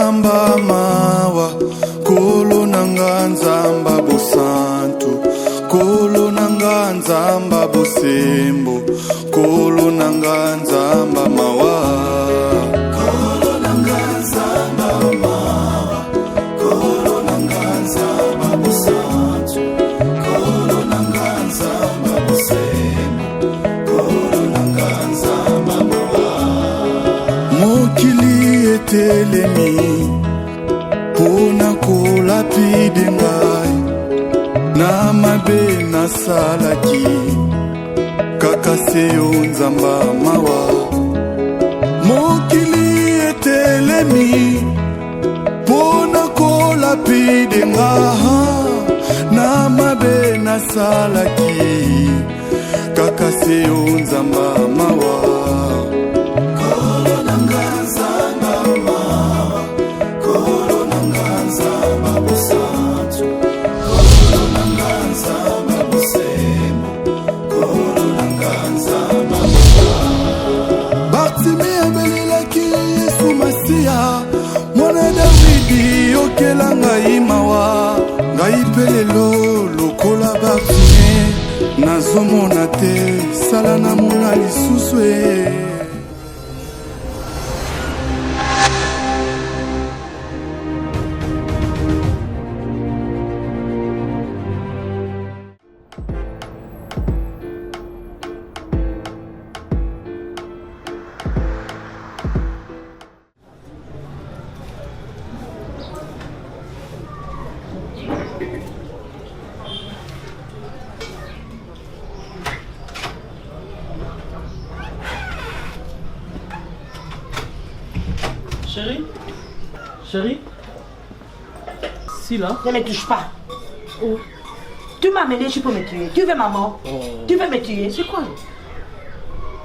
nzamba mawa, kolo nanga nzamba bosantu, kolo nanga nzamba bosembo, kolo nanga nzamba mawa. Kolo nanga nzamba mawa, kolo nanga nzamba bosantu, kolo nanga nzamba bosembo, kolo nanga nzamba mawa. Mokili etelemi pona kolapide ngai, na mabe nasalaki kaka seyo nzamba mawa. Mokili etelemi pona kolapide ngai, na mabe nasalaki kaka seyo nzamba mawa. Mwana Davidi okela ngai mawa, ngai pelelo lokola Bartime, nazomona te sala na mona lisusu e. Chérie? Chérie? Si là? Ne me touche pas. Oh. Tu m'as amené ici pour me tuer. Tu veux ma mort? Tu veux me tuer? C'est quoi?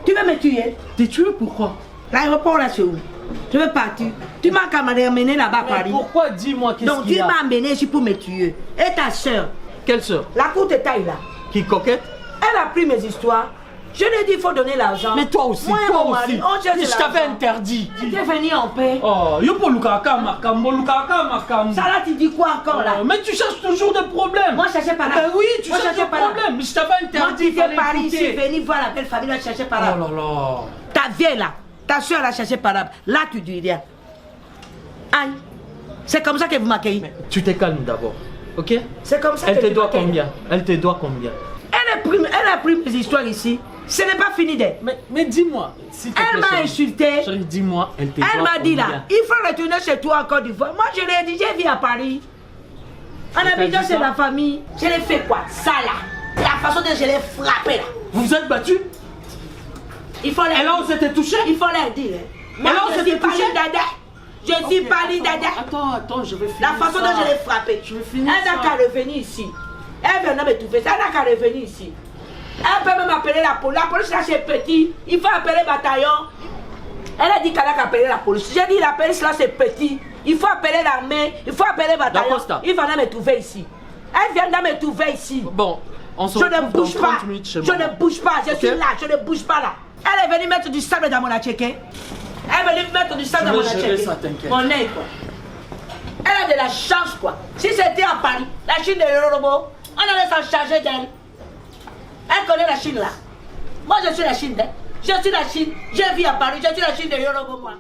Tu veux me tuer? T'es tué pourquoi? L'aéroport là c'est où? Je veux partir. Tu m'as amené là-bas à Paris. Pourquoi? Dis-moi qu'est-ce qu'il y a? Donc tu m'as amené ici pour me tuer. Et ta soeur? Quelle soeur? La courte taille là. Qui coquette? Elle a pris mes histoires. Je lui ai dit il faut donner l'argent. Mais toi aussi, moi et toi mon aussi. mari, on cherche Je t'avais interdit. Tu es venu en paix. Oh, yo pour Lukaka Makambo, Lukaka Makambo. Ça là tu dis quoi encore là? Mais tu cherches toujours des problèmes. Moi je cherchais pas là. Ben oui, tu cherches des problèmes. Mais je t'avais interdit. Moi tu es Paris ici, venu voir la belle famille là chercher par là. Oh là là. Ta vieille là, ta soeur là cherché par là. Là tu dis rien. Aïe. C'est comme ça que vous m'accueillez. Tu te calmes d'abord, ok? C'est comme ça Elle que te tu doit m'accueilles. combien? Elle te doit combien? Elle a pris mes histoires ici. Ce n'est pas fini d'elle. Mais dis-moi. Elle m'a insulté. Chérie, dis-moi, elle te doit Elle m'a dit là, combien? il faut retourner chez toi en Côte d'Ivoire. Moi je lui ai dit, j'ai vu à Paris. En Abidjan c'est la famille. Je l'ai fait quoi? Ça là. La façon dont je l'ai frappé là. Vous vous êtes battu? Il faut Et là on s'était touché? Il faut leur dire. Moi là, on je s'était suis pas touché? dada. Je suis pas dada. Attends, je vais finir. La façon dont je l'ai frappé. Je vais finir. Elle n'a qu'à revenir ici. Elle vient me trouver ça. Elle n'a qu'à revenir ici. Elle peut même appeler la police. La police là c'est petit. Il faut appeler le bataillon. Elle a dit qu'elle a qu'à appeler la police. J'ai dit la police là c'est petit. Il faut appeler l'armée. Il faut appeler le bataillon. Il va me trouver ici. Elle vient de me trouver ici. Bon, on se je retrouve ne bouge dans pas. 30 minutes chez Je moi. ne bouge pas. Je suis Ok. là. Je ne bouge pas là. Elle est venue mettre du sable dans mon atcheke. Elle est venue mettre du sable Je dans mon vais gérer atcheke. ça, t'inquiète. Mon nez quoi. Elle a de la chance quoi. Si c'était à Paris, la Chine de Yorobo, on allait s'en charger d'elle. Elle connaît la Chine là. Moi je suis la Chine d'elle. Je suis la Chine. Je vis à Paris. Je suis la Chine de Yorobo moi.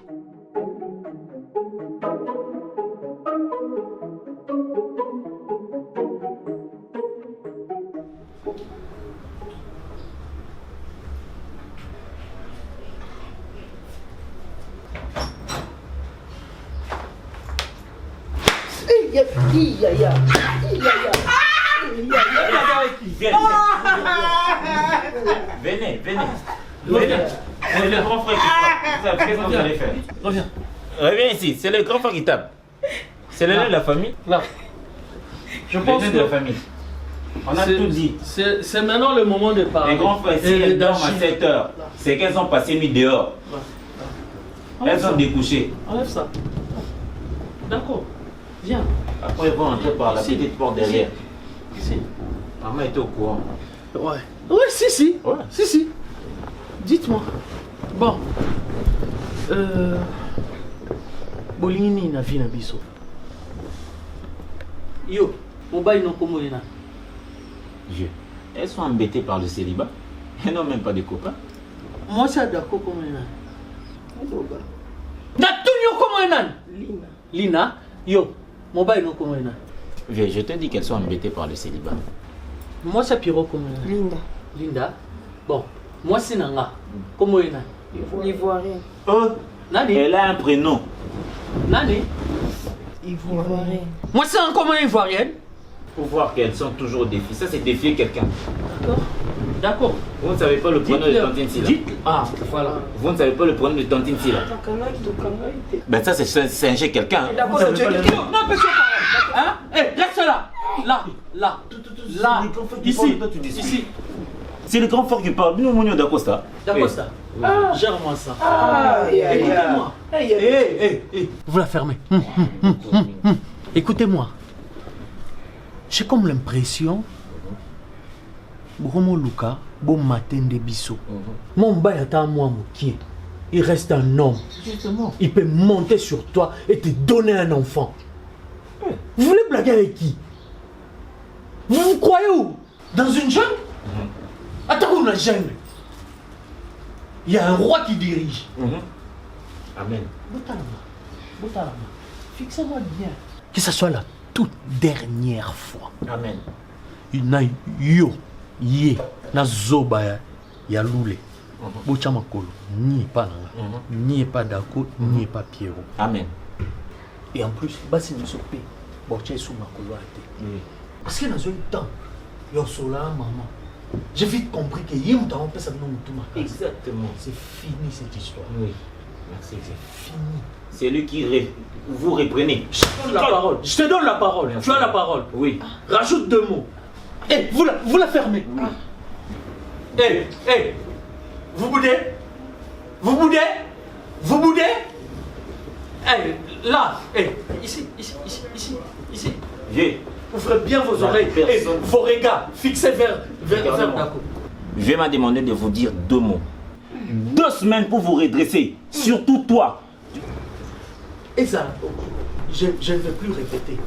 Venez. C'est le grand frère qui tape. Qu'est-ce que vous allez faire? Reviens. Reviens ici, c'est le grand frère qui tape. C'est l'aîné de la famille. Là. Je pense L'aîné que de la famille. On a tout dit. C'est maintenant le moment de parler. Les grands frères, si elles dorment à 7 heures, c'est qu'elles ont passé nuit dehors. Elles sont découchées. Enlève ça. D'accord. Viens. Après, elles vont entrer par la Ici. petite porte derrière. Ici. Maman était au courant. Ouais. Ouais, si. Ouais. Si. Dites-moi. Bon. Bolini na vie na biso. Yo, mobile non comme ena. Vieux, elles sont embêtées par le célibat. Elles n'ont même pas de copains. Moi c'est d'accord comme ena. Na tunyo comme ena. Lina, yo, mobile non comme ena. Vieux, je te dis qu'elles sont embêtées par le célibat. Moi c'est Piro comme ena. Linda. Bon, moi c'est Nanga. Comment ena? L'ivoirien. Oh, Nani? elle a un prénom. Nani? Ivoirien. Moi c'est un comment ivoirienne. Pour voir qu'elles sont toujours au défi. Ça, c'est défier quelqu'un. D'accord. D'accord. Vous ne savez pas le prénom de Tantine Silla. Ah, voilà. Vous ne savez pas le prénom de Tantine Silla. Ben ça, c'est singer quelqu'un. Vous savez pas le nom. Non, monsieur, hein? Eh, reste là. Là. Là. Ici. Ici. C'est le grand frère qui parle. Nous, Mounio d'Acosta. D'Acosta. Gère-moi ça. Écoutez-moi. Vous la fermez. Écoutez-moi. J'ai comme l'impression, Bromo Luka, bon matin de biso. Mon bail est à moi, il reste un homme. Justement. Il peut monter sur toi et te donner un enfant. Vous voulez blaguer avec qui? Vous vous croyez où? Dans une jungle? Attends, une jungle. Il y a un roi qui dirige. Amen. Boutalama. Fixez-moi bien. Que ce soit la toute dernière fois. Amen. Na yo, ye, na zoba ya loulé. Bocha makolo, n'y est pas là. N'y est pas d'accord, n'y est pas Pierrot. Amen. Et en plus, basi nous sopé. Bocha sous makolo à té. Parce que dans un temps, yo sola maman. J'ai vite compris que yim ta on peut ça nous tout ma. Exactement. C'est fini cette histoire. Oui. Merci. C'est fini. C'est lui qui vous reprenez. Je te donne la parole. Je te donne la parole. Merci. Tu as la parole. Oui. Rajoute 2 mots. Eh, vous la fermez. Oui. Eh, vous boudez? Vous boudez? Vous boudez? Eh, là, ici. Vieux. Ouvrez bien vos oreilles et vos regards fixés vers Dako. Je m'a demandé de vous dire 2 mots. 2 semaines pour vous redresser. Surtout toi. Et ça, je ne vais plus répéter.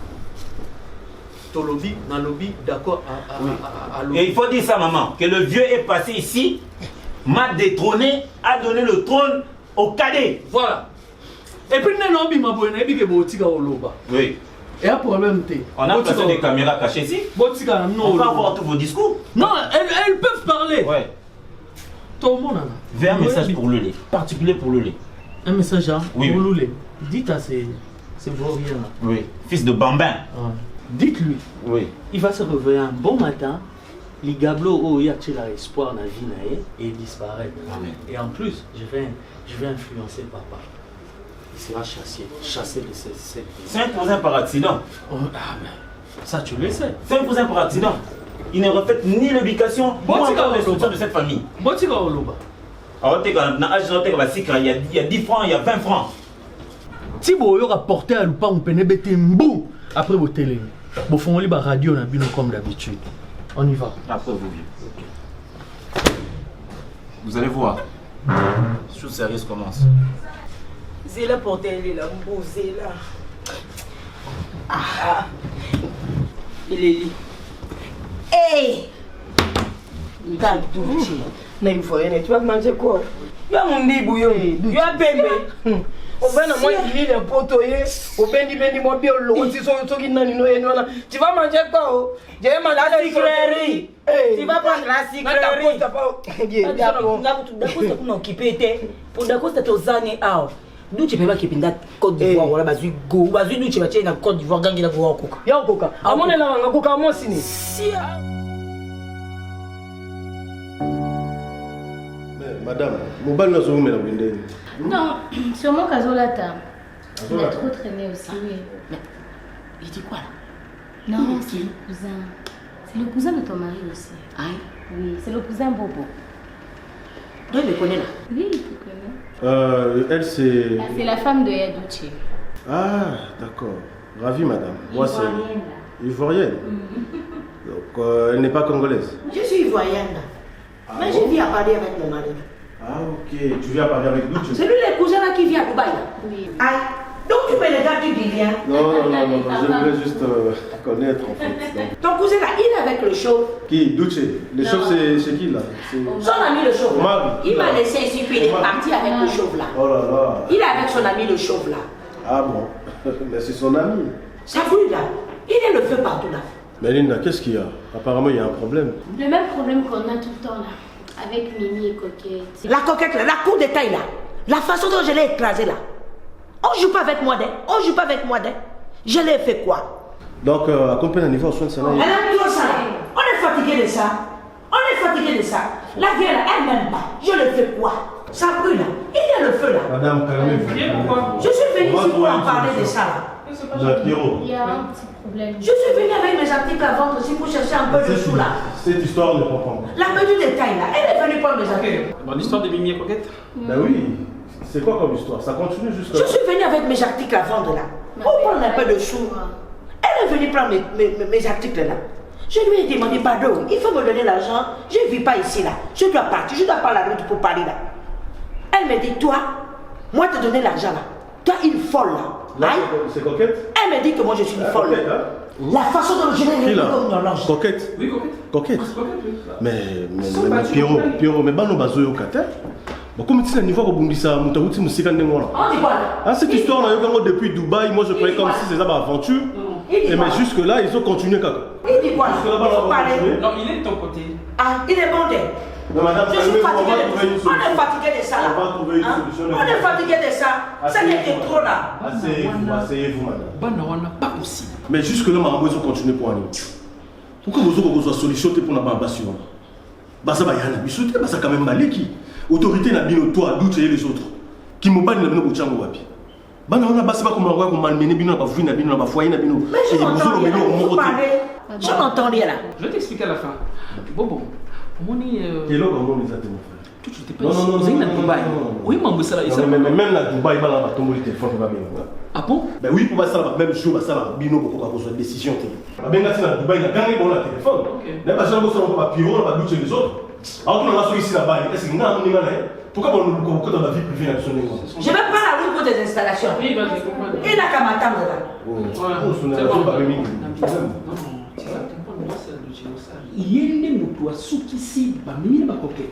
Tolobi, Nalobi, d'accord à Et il faut dire ça, maman, que le vieux est passé ici, m'a détrôné, a donné le trône au cadet. Voilà. Et puis, Nanobi m'a bonné, et puis, Oui. et un problème, On a placé des caméras cachées ici. On va voir tous vos discours. Non, elles peuvent parler. Ouais. Tout le monde en a. Fais un message pour le lait, particulier pour le lait. Un message hein, Oui, pour oui. le lait. Dites à ces vauriens là. Oui. Fils de bambin. Dites-lui, Oui. il va se réveiller un bon matin. Les gablots, oh, il y a l'espoir dans la vie et il disparaît. Amen. Et en plus, je vais influencer papa. Il sera chassé de cette vie. C'est un cousin par accident. Oh, ah, mais ça, tu le sais. C'est un cousin par accident. Il ne reflète ni l'éducation, ni encore l'instruction de cette famille. Botika Oloba. Alors, il y a 10 francs, il y a 20 francs. Tibo yo rapporté à Lupa on pene bete mbou après vos télé. Bon fond la radio na bino comme d'habitude. On y va. Après vous vieux. Vous allez voir. Chose sérieuse commence. Zéla portez la mbou Zéla. Ah. Il est lit. Hey! T'as tout. Mais il faut rien. Tu vas manger quoi? Tu as mon nez bouillon. Tu as bébé. On va dans moi il est potoyé. Au bendi mon bien le si so qui nani no eno. Tu vas manger quoi? J'ai mangé la sucrerie. Tu vas prendre la sucrerie. Ndakosta kuna okipete. Pour ndakosta tozane awa. D'où tu peux pas kipinda Côte d'Ivoire wala bazui go. Bazui d'où tu vas tirer na Côte d'Ivoire gangi na ko koka. Ya koka. Amone na nga koka mo sini. Si. Madame, mon bal n'a jamais été. Non, sûrement Kazolata. Il a trop traîné aussi, oui. Mais il dit quoi là? Non, c'est le cousin. C'est le cousin de ton mari aussi. Ah oui, c'est le cousin Bobo. Toi, il le connaît là? Oui, il te connaît. Elle, c'est... C'est la femme de Yaduchi. Ah, d'accord. Ravi, madame. Moi, c'est... Ivoirienne. Donc, elle n'est pas congolaise. Je suis ivoirienne là. Ah, mais bon? je viens parler avec mon mari. Ah, ok. Tu viens parler avec nous, C'est lui le cousin là qui vient à Dubaï là? Oui. Ah, donc tu me regardes, tu dis rien. Non, je voulais juste connaître en fait. Ton cousin là, il est avec le chauve. Qui Duce. Le chauve, c'est qui là? Son ami le chauve là. Omar. Il m'a laissé ici, puis il est parti avec le chauve là. Oh là là. Il est avec son ami le chauve là. Ah bon. Mais c'est son ami. Ça fouille là. Il est le feu partout là. Mais Linda, qu'est-ce qu'il y a? Apparemment, il y a un problème. Le même problème qu'on a tout le temps là, avec Mimi et Coquette. La coquette là, la cour de taille là. La façon dont je l'ai écrasée là. On joue pas avec moi, on joue pas avec moi. Je l'ai fait quoi? Donc, à combien de niveau en soin de ça? Elle aime trop ça. On est fatigué de ça. On est fatigué de ça. La vieille là, elle m'aime pas. Je le fais quoi? Ça brûle là. Il y a le feu là. Madame, calmez-vous. Je suis venu ici pour en parler de ça là. Pierrot. Il y a un petit problème. Je suis venu avec mes articles à vendre aussi pour chercher un peu de sous là. Cette histoire ne comprend pas. La petite détail là, elle est venue prendre mes articles. Bon, l'histoire de Mimi et Coquette? Ben oui. C'est quoi comme histoire? Ça continue jusqu'à... Je suis venue avec mes articles à vendre là. Pour prendre un peu de sous. Elle est venue prendre mes articles là. Je lui ai demandé, pardon, il faut me donner l'argent. Je ne vis pas ici là. Je dois partir, je dois prendre la route pour Paris là. Elle me dit, toi, moi te donner l'argent là. Toi, une folle là. Là, c'est Coquette? Elle me dit que moi je suis une folle. Coquette, hein? La façon dont je l'ai Qui réglé là? dans l'ange. Coquette? Oui, Coquette. Coquette? Oui. Mais Pierrot, mais bano bazoyo kata. Comme tu sais, niveau où on ça, on t'a dit musique en démon. On dit quoi là? Ah, cette histoire là, depuis Dubaï, moi je croyais comme si c'était une aventure. Et mais jusque là, ils ont continué kaka. Il dit quoi là? Il faut parler. Non, il est de ton côté. Ah, il est bon d'elle. Non, madame, Je suis fatigué on on est fatigué de ça là. On va trouver une solution. On est fatigué de ça. Ça n'était trop là. Asseyez-vous, madame. Banawana, pas possible. Mais jusque là, ma ils ont continué pour aller. Pourquoi vous avez une solution pour la barbation? Ça va y aller, mais surtout, ça quand même mal qui. Autorité n'a bien toi, d'autres et les autres. Qui m'ont pas dit que tu as wapi. Banawana, c'est pas comme on va malmener, bien, on va fouiller, bien, on va foyer, bien. Mais je m'entends rien. Je m'entends rien là. Je vais t'expliquer à la fin. Bon. On est. Et là, comment on les a fait, mon frère? Tout de pas ici. Vous êtes à Dubaï. Oui, mais ça là. Mais même la Dubaï, il va tomber le téléphone, il va bien. Ah bon? Ben oui, pour ça, même jour, ça va bien pour qu'on soit décision. Ben là, c'est la Dubaï, il a gagné pour le téléphone. Mais pas seulement on va Pierrot, on va doucher les autres. Alors qu'on a celui ici là-bas, est-ce qu'il y a un animal? Pourquoi on nous dans la vie privée absolument? Je vais pas la route pour tes installations. Oui, vas-y, comprends. Il n'a qu'à m'attendre là. yende moto asukisi bamini bakoke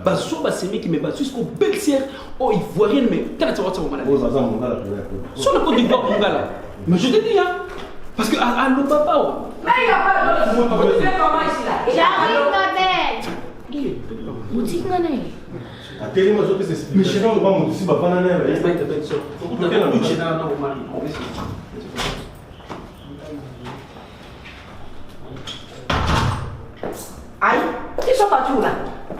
bazo basemeki me bazo jusqu'au belsière au ivoirienne mais kana tsa watsa mala sur le côté d'Ivoire Mongala mais je te dis hein parce que à l'Obaba mais il n'y a pas de tu fais comment ici là j'arrive ma belle boutique nane mais je ne vais pas me dire pas banane aïe, ils sont partis où là?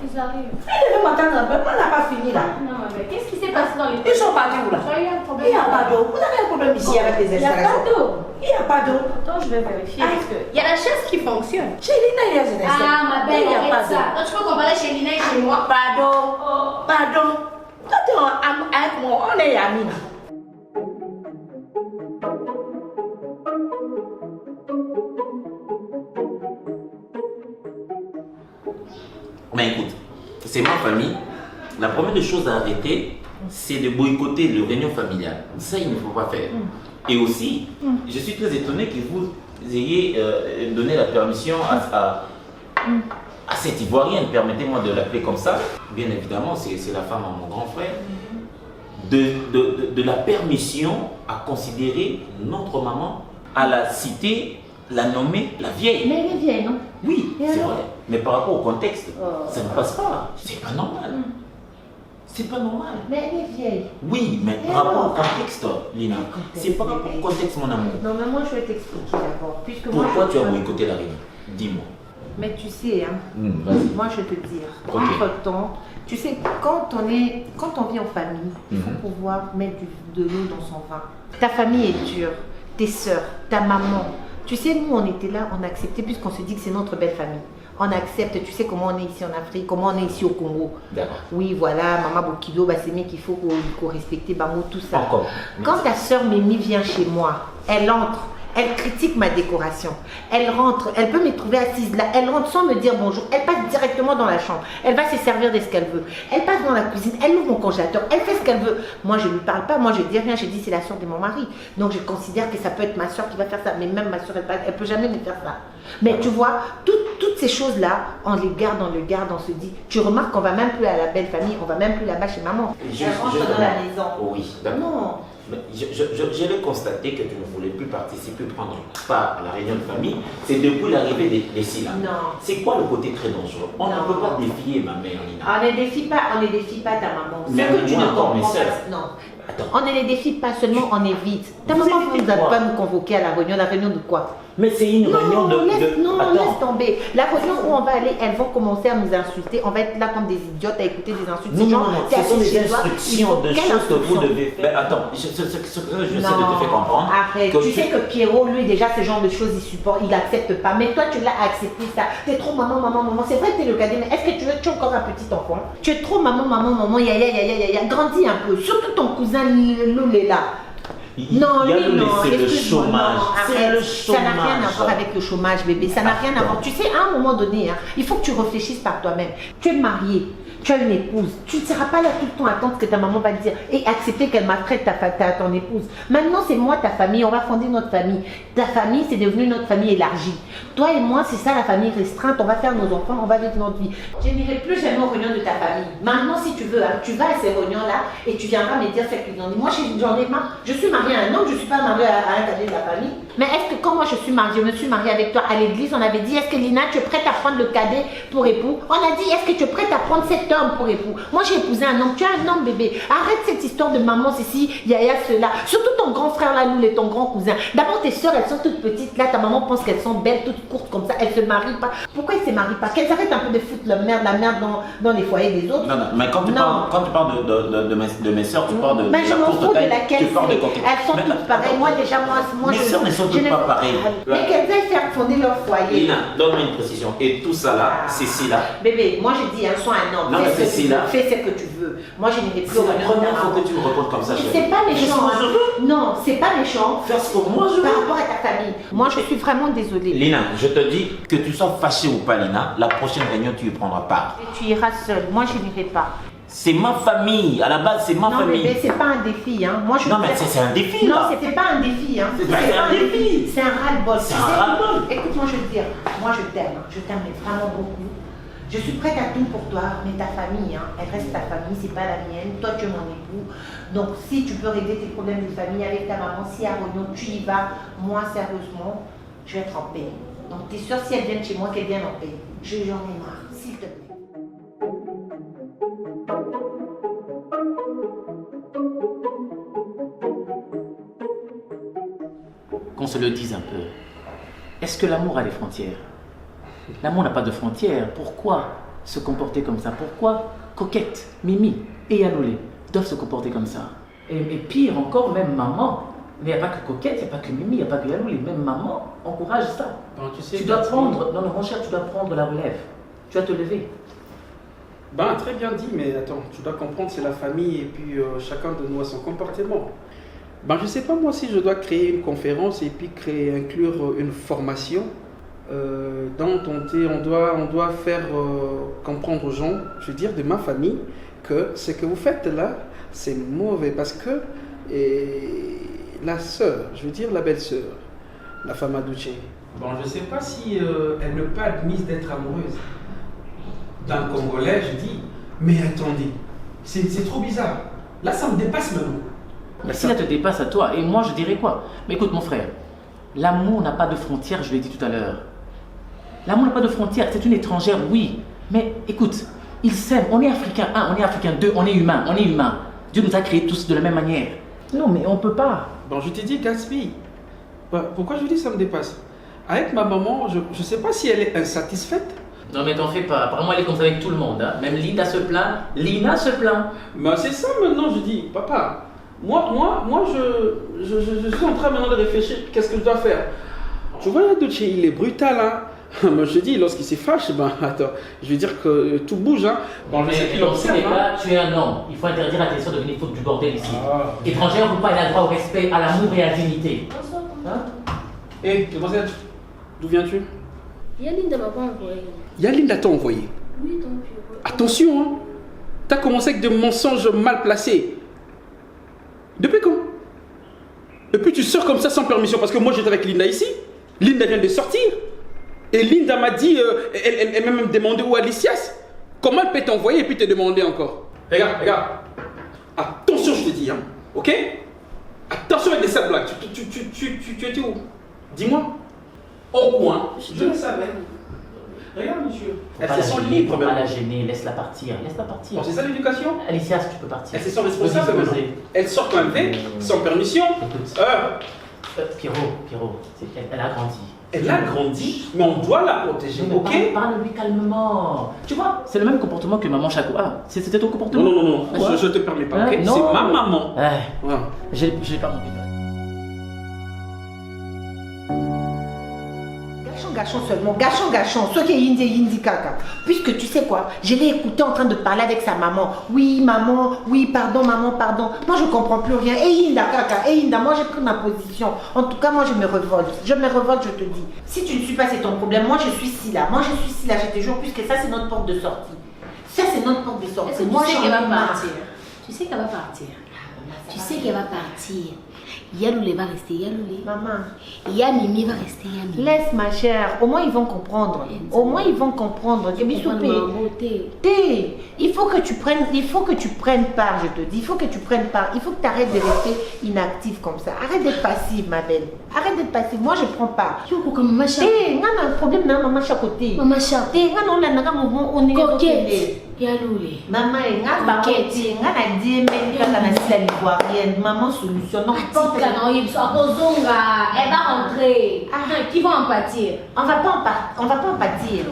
Ils arrivent. Ils devaient m'attendre un peu, on n'a pas fini là. Non, mais qu'est-ce qui s'est passé dans les... Ils sont partis où là? Il y a un problème. Il n'y a pas d'eau. Vous avez un problème ici avec les installations? Il n'y a pas d'eau. Il n'y a pas d'eau. Attends, je vais vérifier parce que... Il y a la chaise qui fonctionne. Chez Lina, il y a des installations. Ah, ma belle, il n'y a pas arrête ça. d'eau. Donc, tu peux comparer chez Lina et chez moi? Pardon. Pardon. Toi, tu es avec moi, on est amis. Mais écoute, c'est ma famille. La première des choses à arrêter, c'est de boycotter le réunion familiale. Ça, il ne faut pas faire. Et aussi, je suis très étonné que vous ayez donné la permission à cette Ivoirienne, permettez-moi de l'appeler comme ça. Bien évidemment, c'est la femme de mon grand frère. De la permission à considérer notre maman, à la citer, la nommer la vieille. Mais elle est vieille, non? Oui, c'est vrai. Mais par rapport au contexte, ça ne passe pas. C'est pas normal. C'est pas normal. Mais elle est vieille. Oui, mais par rapport au contexte, Lina, c'est par rapport au contexte, mon amour. Non, mais moi, je vais t'expliquer d'abord. Pourquoi tu as boycotté la réunion? Dis-moi. Mais tu sais, hein, moi, je vais te dire, Ok. entre-temps, tu sais, quand on vit en famille, il faut pouvoir mettre de l'eau dans son vin. Ta famille est dure, tes soeurs, ta maman. Tu sais, nous, on était là, on a accepté, puisqu'on se dit que c'est notre belle famille. On accepte, tu sais comment on est ici en Afrique, comment on est ici au Congo. D'accord. Oui, voilà, Maman Bokido, bah, c'est mieux qu'il faut qu'on respecte Bamo, tout ça. Encore. Quand ta soeur Mimi vient chez moi, elle entre, Elle critique ma décoration. Elle rentre, elle peut me trouver assise là. Elle rentre sans me dire bonjour. Elle passe directement dans la chambre. Elle va se servir de ce qu'elle veut. Elle passe dans la cuisine. Elle ouvre mon congélateur. Elle fait ce qu'elle veut. Moi, je ne lui parle pas. Moi, je dis rien. Je dis c'est la soeur de mon mari. Donc, je considère que ça peut être ma soeur qui va faire ça. Mais même ma soeur, elle ne peut jamais me faire ça. Mais tu vois, toutes ces choses-là, on les garde, on se dit. Tu remarques qu'on va même plus à la belle famille. On va même plus là-bas chez maman. Elle rentre dans la maison. Oui, d'accord. Non. Mais j'avais constaté que tu ne voulais plus participer, prendre part à la réunion de famille. C'est depuis l'arrivée des Silla. Non. C'est quoi le côté très dangereux? On ne peut pas défier ma mère, Lina. On ne défie pas ta maman. Même Ce que tu moi ne encore, comprends mes sœurs. pas. Non. Attends. On ne les défie pas seulement, on évite. Ta maman ne vous a pas nous convoquer à la réunion de quoi? Mais c'est une réunion de... Non, Attends. laisse tomber. La réunion où on va aller, elles vont commencer à nous insulter. On va être là comme des idiotes à écouter des insultes. Non, Ces gens, ce sont des chez toi, instructions de quelle choses que vous instruction? devez faire. Mais attends, je sais de te faire comprendre. Arrête, tu sais que Pierrot, lui, déjà, ce genre de choses, il supporte, il accepte pas. Mais toi, tu l'as accepté, ça. T'es trop maman. C'est vrai que t'es le cadet, mais est-ce que tu es encore un petit enfant? Tu es trop maman, ya. Grandis un peu. Surtout ton cousin Loulé là. Non, lui, non, c'est le excuse-moi, chômage. non, C'est arrête. le Ça n'a rien à chômage. voir avec le chômage, bébé. Ça n'a rien à voir. Tu sais, à un moment donné, il faut que tu réfléchisses par toi-même. Tu es marié, tu as une épouse. Tu ne seras pas là tout le temps à attendre ce que ta maman va te dire et accepter qu'elle maltraite ton épouse. Maintenant, c'est moi, ta famille. On va fonder notre famille. Ta famille, c'est devenu notre famille élargie. Toi et moi, c'est ça la famille restreinte. On va faire nos enfants, on va vivre notre vie. Je n'irai plus jamais aux réunions de ta famille. Maintenant, si tu veux, tu vas à ces réunions-là et tu viendras me dire ce qu'ils ont dit. Moi, j'en ai marre. Je suis mariée à un homme, je ne suis pas mariée à un cadet de la famille. Mais est-ce que quand moi je me suis mariée avec toi à l'église, on avait dit, est-ce que Lina, tu es prête à prendre le cadet pour époux? On a dit, est-ce que tu es prête à prendre cet homme pour époux? Moi, j'ai épousé un homme. Tu es un homme, bébé. Arrête cette histoire de maman, ceci, yaya, cela. Surtout ton grand frère là, Loulé, ton grand cousin. D'abord, tes soeurs, elles sont toutes petites. Là, ta maman pense qu'elles sont belles, toutes courtes comme ça. Elles se marient pas. Pourquoi elles se marient pas? Qu'elles arrêtent un peu de foutre la merde dans les foyers des autres. Non, mais quand tu parles de mes soeurs, tu parles de Mais je m'en fous de laquelle tu parles de c'est. coquette. Elles sont toutes pareilles. Moi, déjà, moi Mes soeurs ne sont toutes pas pareilles. Mais qu'elles aillent faire fonder leur foyer. Lina, donne-moi une précision. Et tout ça là, c'est si là. Bébé, moi je dis, sois un homme. Non, mais c'est si là. Fais ce que tu veux. Moi, je n'irai plus C'est au la réunion de première ta fois maman. que tu me réponds comme ça, chérie. C'est pas méchant. Qu'est-ce que je veux? Non, c'est pas méchant. Faire ce que moi je veux. Par rapport à ta famille. Moi, je suis vraiment désolée. Lina, je te dis que tu sois fâchée ou pas, Lina, la prochaine réunion, tu y prendras part. Et tu iras seule. Moi, je n'irai pas. C'est ma famille. À la base, c'est ma Non, famille. bébé, c'est pas un défi. Moi, je Non, mais c'est un défi, Non, là. c'était pas un défi. C'est pas un défi. C'est un ras-le-bol. C'est Tu un sais, ras-le-bol. Écoute-moi, je vais te dire. Moi, je t'aime. Je t'aime mais vraiment beaucoup. Je suis prête à tout pour toi, mais ta famille, elle reste ta famille, c'est pas la mienne. Toi, tu es mon époux. Donc, si tu peux régler tes problèmes de famille avec ta maman, si à réunion tu y vas, moi, sérieusement, je vais être en paix. Donc, tes soeurs, si elles viennent chez moi, qu'elles viennent en paix. J'en ai marre, s'il te plaît. Qu'on se le dise un peu. Est-ce que l'amour a des frontières? L'amour n'a pas de frontières. Pourquoi se comporter comme ça? Pourquoi Coquette, Mimi et Yanoulé doivent se comporter comme ça? Et pire encore, même maman. Mais il n'y a pas que Coquette, il n'y a pas que Mimi, il n'y a pas que Yanoulé. Même maman encourage ça. Ben, tu sais, Tu dois prendre, non, mon cher, tu dois prendre la relève. Tu dois te lever. Ben, très bien dit, mais attends, tu dois comprendre, c'est la famille et puis chacun de nous a son comportement. Ben, je sais pas moi si je dois créer une conférence et puis inclure une formation dont on doit faire comprendre aux gens, je veux dire de ma famille, que ce que vous faites là, c'est mauvais parce que la sœur, je veux dire la belle-sœur, la femme Adouché, bon, je sais pas si elle ne peut pas admise d'être amoureuse d'un Congolais, je dis, mais attendez, c'est trop bizarre. Là, ça me dépasse maintenant. Mais si ça te dépasse à toi, et moi je dirais quoi? Mais écoute mon frère, l'amour n'a pas de frontières, je l'ai dit tout à l'heure. L'amour n'a pas de frontières, c'est une étrangère, oui. Mais écoute, ils s'aiment, on est africain 1, on est africain 2, on est humain. Dieu nous a créés tous de la même manière. Non mais on peut pas. Bon, je t'ai dit, Gatsby, pourquoi je dis ça me dépasse? Avec ma maman, je sais pas si elle est insatisfaite. Non mais t'en fais pas, apparemment elle est comme ça avec tout le monde. Même Lina se plaint, Mais c'est ça maintenant, je dis, papa. Moi, je suis en train maintenant de réfléchir, qu'est-ce que je dois faire? Tu vois, Yadouche, il est brutal, hein. Moi, je dis, lorsqu'il s'est fâché, ben, attends, je veux dire que tout bouge, hein. Bon, mais dans tous les cas, tu es un homme. Il faut interdire à tes soeurs de venir foutre du bordel ici. Étrangère ou pas, elle a droit au respect, à l'amour et à la dignité. Hein? Hé, demoiselle, d'où viens-tu? Yalinda m'a pas envoyé. Yalinda t'a envoyé. Oui, ton Pierrot. Attention, hein. T'as commencé avec des mensonges mal placés. Depuis quand? Et puis tu sors comme ça sans permission, parce que moi j'étais avec Linda ici. Linda vient de sortir. Et Linda m'a dit, elle m'a même demandé où Alicias. Comment elle peut t'envoyer et puis te demander encore? Regarde. Attention, je te dis, hein. Ok? Attention avec des sales blagues. Tu étais où? Dis-moi. Au coin. Je le savais. Regarde, monsieur. Elles se sont libres. Faut pas la gêner, laisse-la partir. Bon, c'est ça l'éducation? Alicia, tu peux partir. Elles se sont responsables maintenant. Elles sortent avec, sans permission. Pierrot, elle a grandi. Elle a grandi, mais on doit la protéger, ok? Parle-lui calmement. Tu vois, c'est le même comportement que maman Chaco. Ah, c'était ton comportement? Non, je te permets pas, ok? C'est ma maman. Ouais. J'ai pas envie de... Gachon, ce qui est Yindi Kaka. Puisque tu sais quoi, je l'ai écouté en train de parler avec sa maman. Oui, maman, oui, pardon, maman, pardon. Moi, je comprends plus rien. Et Yinda Kaka, moi, j'ai pris ma position. En tout cas, moi, je me révolte. Je te dis. Si tu ne suis pas, c'est ton problème. Moi, je suis Silla. Je te jure, puisque ça, c'est notre porte de sortie. Est-ce que moi, tu sais qu'elle va partir? Tu sais qu'elle va partir. Tu sais qu'elle va partir. Yaloulé va rester Yaloulé. Maman. Yamimi va rester Yamimi. Laisse ma chère. Au moins ils vont comprendre. Il faut que tu prennes part, je te dis. Il faut que tu prennes part. Il faut que tu arrêtes de rester inactive comme ça. Arrête d'être passive, ma belle. Arrête d'être passive. Moi, je prends part. On a un problème dans maman chaque côté. Maman chaque côté. On est coquette. Yaloulé. Maman, maman solution. Non, elle va rentrer. Qui va en pâtir? On va pas en pâtir.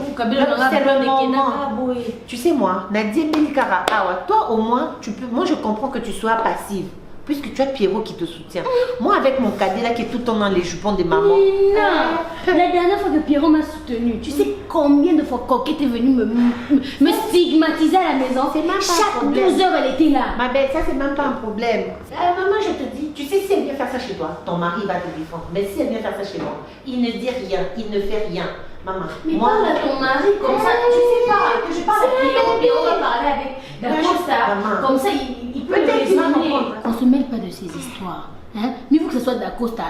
C'est le moment. Tu sais moi, Nadia Milkara, toi au moins, moi je comprends que tu sois passive. Puisque tu as Pierrot qui te soutient. Moi avec mon cadet là qui est tout le temps dans les jupons de maman. Non. La dernière fois que Pierrot m'a soutenue, tu sais combien de fois Coquette est venue me stigmatiser à la maison? Chaque 12 heures elle était là. Ma belle, ça c'est même pas un problème. Maman, je te dis, tu sais si elle vient faire ça chez toi, ton mari va te défendre. Mais si elle vient faire ça chez moi, il ne dit rien, il ne fait rien. Maman, mais moi, parle à ton mari comme ça, tu sais pas, que je parle à Pierrot va parler avec Dacosta, comme ça il peut le raisonner. On ne se mêle pas de ces histoires, hein? Mais il faut que ce soit Dacosta.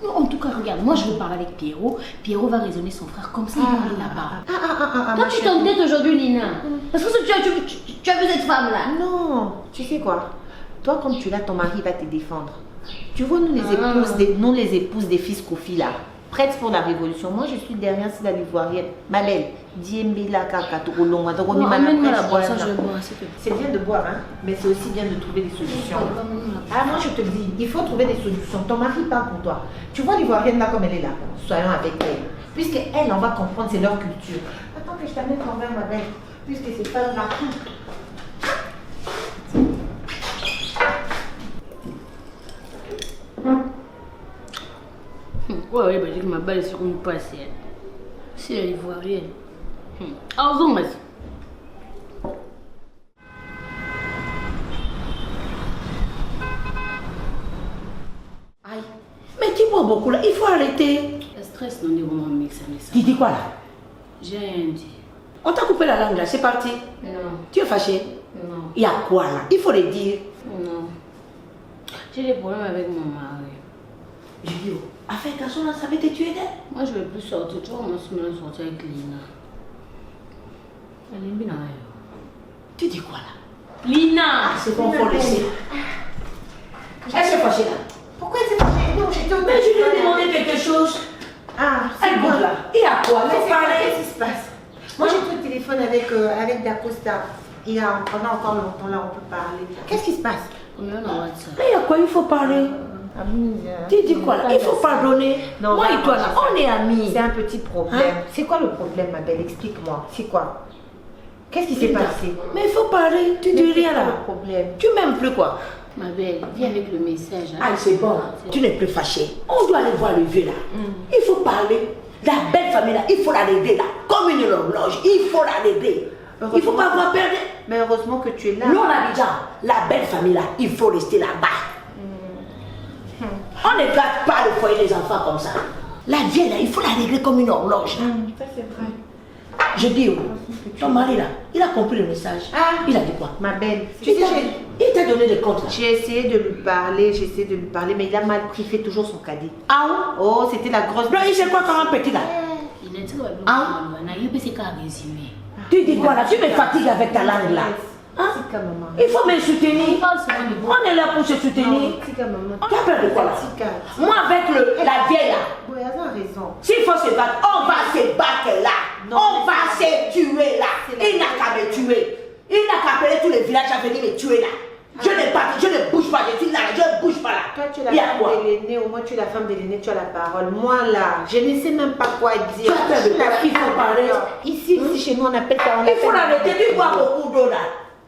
En tout cas, regarde, moi je veux parler avec Pierrot. Pierrot va raisonner son frère comme ça, il va aller là-bas. Toi tu t'entêtes aujourd'hui, Lina. Parce que tu as vu cette femme-là. Non, tu sais quoi? Toi, comme tu l'as, ton mari va te défendre. Tu vois, nous les épouses des fils Kofi là. Prête pour la révolution. Moi, je suis derrière Silla l'Ivoirienne. Ma belle, Diembela Kaka, Torolonga, amène-moi la boisson, je bois. C'est bien de boire, hein, mais c'est aussi bien de trouver des solutions. Moi, je te dis, il faut trouver des solutions. Ton mari parle pour toi. Tu vois l'Ivoirienne là, comme elle est là. Soyons avec elle. Puisqu'elle, on va comprendre, c'est leur culture. Attends que je t'amène ton verre, ma belle. Puisque c'est pas là. Ouais, bah, j'ai que ma balle sur une passe. C'est l'Ivoirienne. Ah, zoom, vas-y. Aïe. Mais tu bois beaucoup là, il faut arrêter. Le stress, non, est vraiment mixé. Tu dis quoi là? J'ai rien dit. On t'a coupé la langue là, c'est parti. Non. Tu es fâché? Non. Il y a quoi là? Il faut le dire. Non. J'ai des problèmes avec mon mari. Je dis, afin garçon là, ça va te tuer d'elle? Moi je ne vais plus sortir. Tu vois, on se sortir avec Lina. Elle est bien. Tu dis quoi là? Lina! C'est bon, faut laisser. Elle s'est fâchée là. Pourquoi elle s'est fâchée? Non, mais je lui ai demandé quelque chose. Elle goûte là. Il y a quoi? Qu'est-ce qui se passe? Moi j'ai pris le téléphone avec Dacosta. Pendant encore longtemps là, on peut parler. Qu'est-ce qui se passe? Mais il y a quoi? Il faut parler. Tu dis quoi là? Il faut pardonner. Non, moi et toi là, on est amis. C'est un petit problème. C'est quoi le problème, ma belle? Explique-moi. C'est quoi? Qu'est-ce qui s'est passé? Mais il faut parler. Tu dis rien là. Le problème. Tu m'aimes plus quoi? Ma belle, viens avec le message. Hein. Ah, c'est bon. Tu n'es plus fâchée. On doit aller voir le vieux là. Il faut parler. La belle famille là, il faut la aider là. Comme une horloge, il faut la aider. Il ne faut pas avoir perdu. Mais heureusement que tu es là. Non, Abidjan, la belle famille là, il faut rester là-bas. On ne garde pas le foyer des enfants comme ça. La vieille là, il faut la régler comme une horloge. Ça c'est vrai. Je dis, ton mari là, il a compris le message. Il a dit quoi? Ma belle, il t'a donné des comptes là. J'ai essayé de lui parler, mais il a mal pris, il fait toujours son cadet. Ah oui? Oh, c'était la grosse... Non, il sait quoi quand un petit là? Tu dis quoi là? Tu me fatigues avec ta langue là. Hein? Il faut me soutenir. On est là pour se soutenir. Tu as peur de quoi là? Moi avec la vieille là. Oui, elle a raison. S'il faut se battre, on va se battre là. On va se tuer là. Il n'a qu'à me tuer. Il n'a qu'à appeler tous les villages à venir me tuer là. Je ne bouge pas, je suis là, je ne bouge pas là. Toi, tu es la femme de l'aîné, au moins tu es la femme de l'aîné, tu as la parole. Moi là, je ne sais même pas quoi dire. Tu as peur de quoi? Il faut parler. Ici, chez nous, on appelle ça. Il faut l'arrêter, tu bois beaucoup d'eau là.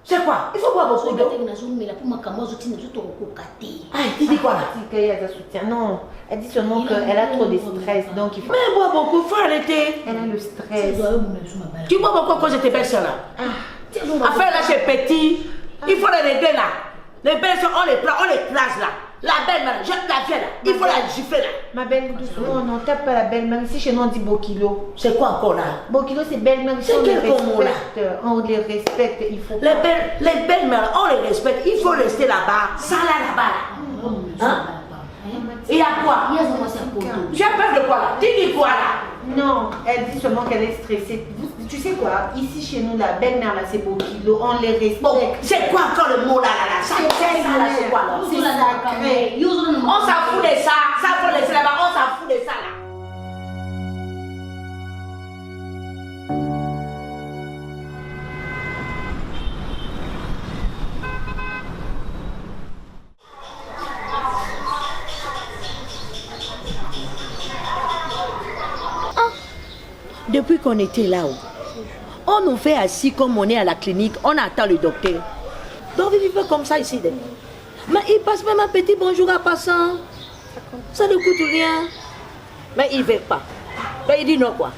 C'est quoi? Il faut boire beaucoup d'eau. Ah, tu dis quoi là? Non, elle dit seulement qu'elle a trop de stress, donc il faut... Mais bois beaucoup, il faut arrêter. Elle a le stress. Tu bois beaucoup quand j'étais belle soeur là. Affaire là, c'est petit. Il faut les régler là. Les belles soeurs, on les prend, on les place là. La belle-mère, la vieille là, il faut la gifler là. Ma belle, doucement, on tape pas la belle-mère. Ici chez nous, on dit Bokilo. C'est quoi encore là? Bokilo, c'est belle-mère. C'est quel mot là? On les respecte, il faut... Les belles-mères, on les respecte, il faut rester là-bas. Ça là, là-bas. Hein? Il y a quoi? Tu as peur de quoi là? Tu dis quoi là? Non, elle dit seulement qu'elle est stressée. Tu sais quoi? Ici chez nous, la belle-mère là, c'est Bokilo, on les respecte. Bon, c'est quoi encore le mot là là? Ça, c'est quoi là? C'est sacré. On s'en fout de ça. Ça faut laisser là-bas, on s'en fout de ça là. Depuis qu'on était là-haut, on nous fait assis comme on est à la clinique, on attend le docteur. Donc il fait comme ça ici. Mais il passe même un petit bonjour à passant. Ça ne coûte rien. Mais il ne veut pas. Mais il dit non quoi.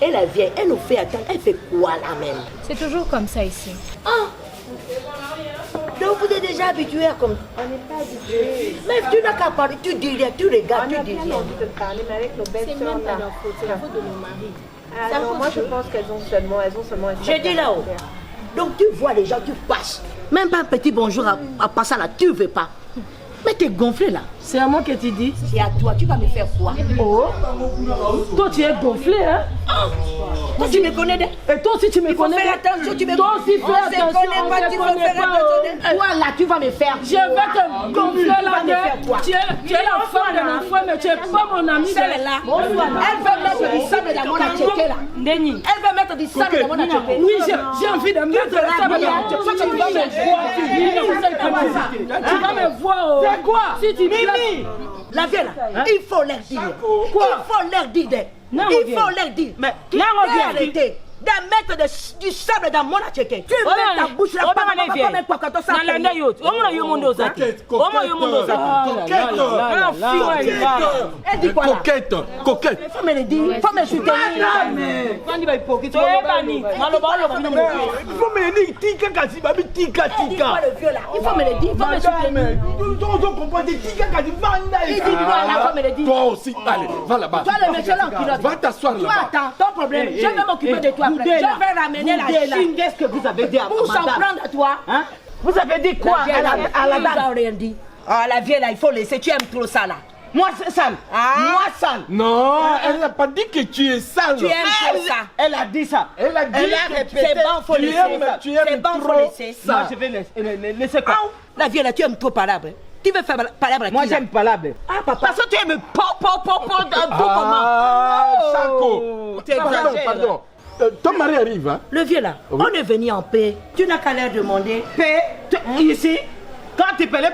Et la vieille, elle nous fait attendre. Elle fait quoi là même? C'est toujours comme ça ici. Ah! Donc vous êtes déjà habitué à comme ça? On n'est pas habitué. Mais tu n'as qu'à parler, tu dis rien, tu regardes, tu dis rien. On a envie de parler, mais avec nos belles C'est sœurs même pas là. leur faute, c'est la faute de nos maris. Ah non, moi je pense qu'elles ont seulement... Je dis là-haut. Donc tu vois les gens, tu passes. Même pas un petit bonjour à passer là, tu ne veux pas. Mais t'es gonflé là. C'est à moi que tu dis. C'est à toi, tu vas me faire quoi? Oh. Toi tu es gonflé, hein? Toi tu me connais. Et toi aussi tu me connais. Il faut faire attention, tu me connais. Toi aussi fais attention. On se connaît pas, tu vas faire attention. Toi là, tu vas me faire. Je vais te gonfler là. Tu es la femme de mon frère, mais tu n'es pas mon ami. Celle-là, elle veut mettre du sable dans mon acheté là. Elle veut mettre du sable dans mon acheté. Oui, j'ai envie de mettre le sable dans mon acheté. Tu vas me voir. Tu vas me voir. C'est quoi? Si tu Mimi, la vieille là, il faut leur dire. Quoi? Il faut leur dire. Il faut leur dire. Mais tu peux arrêter de mettre du sable dans mon acheté. Tu mets ta bouche là, pas même pas quand on s'en fait. Elle dit quoi là? Coquette. Il faut me le dire, il faut me soutenir. Il faut me le dire, tika kasi, babi tika. Elle dit quoi le vieux là? Il faut me le dire, il faut me soutenir. On comprend des tika kasi, vanda Il dit quoi là? Il faut me le dire. Toi aussi, allez, va là-bas. Toi le monsieur là en culotte. Va t'asseoir Toi là-bas. attends, ton problème, je vais m'occuper de toi après. Je vais ramener la Chine. Qu'est-ce que vous avez dit à Pour s'en prendre à toi. Hein? Vous avez dit quoi à la dame? Ils n'ont rien dit. Ah, la vieille là, il faut laisser. Tu aimes trop ça là. Moi c'est sale. Moi sale. Non, elle n'a pas dit que tu es sale. Tu aimes trop ça. Elle a dit ça. Elle a dit que répété. C'est bon, faut laisser. tu aimes C'est bon, faut trop laisser. ça. Moi je vais laisser quoi? La vieille là, tu aimes trop palabre. Tu veux faire palabre à Moi qui là? j'aime palabre. Ah papa. Parce que tu aimes comment? Chaco. Pardon. Ton mari arrive, hein? Le vieux là, Oui. on est venu en paix. Tu n'as qu'à leur demander. Paix, ici, quand tu peux les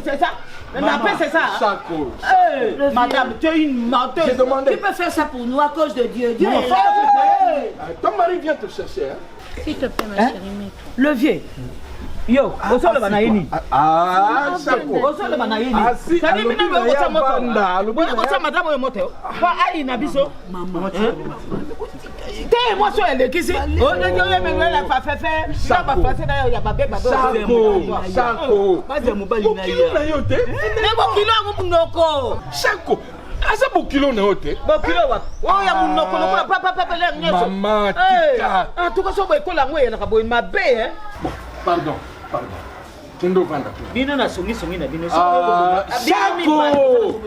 c'est ça? La paix c'est ça? Chaco. Madame, tu es une menteuse. J'ai demandé. Tu peux faire ça pour nous à cause de Dieu. Dieu est là. Ton mari vient te chercher, hein? S'il te plaît, ma chérie, mets-toi. Le vieux. Yo, osole banaini. Ah, Chaco. Osole banaini. Ah, si, Sadi mina alobi na bwe ya kosa moto. banda, alobi Bwe na kosa ya- madame oyo moto. Fa ai na biso. Maman. T'es émotion, elle est qui c'est? Oh, la fait faire. Ça va passer d'ailleurs, il y a ma bébé. Sako. Bokilo na yo te. Mais Bokilo a mon noko. Sako. Asa Bokilo na yo te. Bokilo wa. Oh, ya mon noko, papa, maman, tika. En tout cas, ça va école la moyenne, la boy ma bé, hein. Bon, pardon. Tundo vanda. Bino na songi na bino. Sako.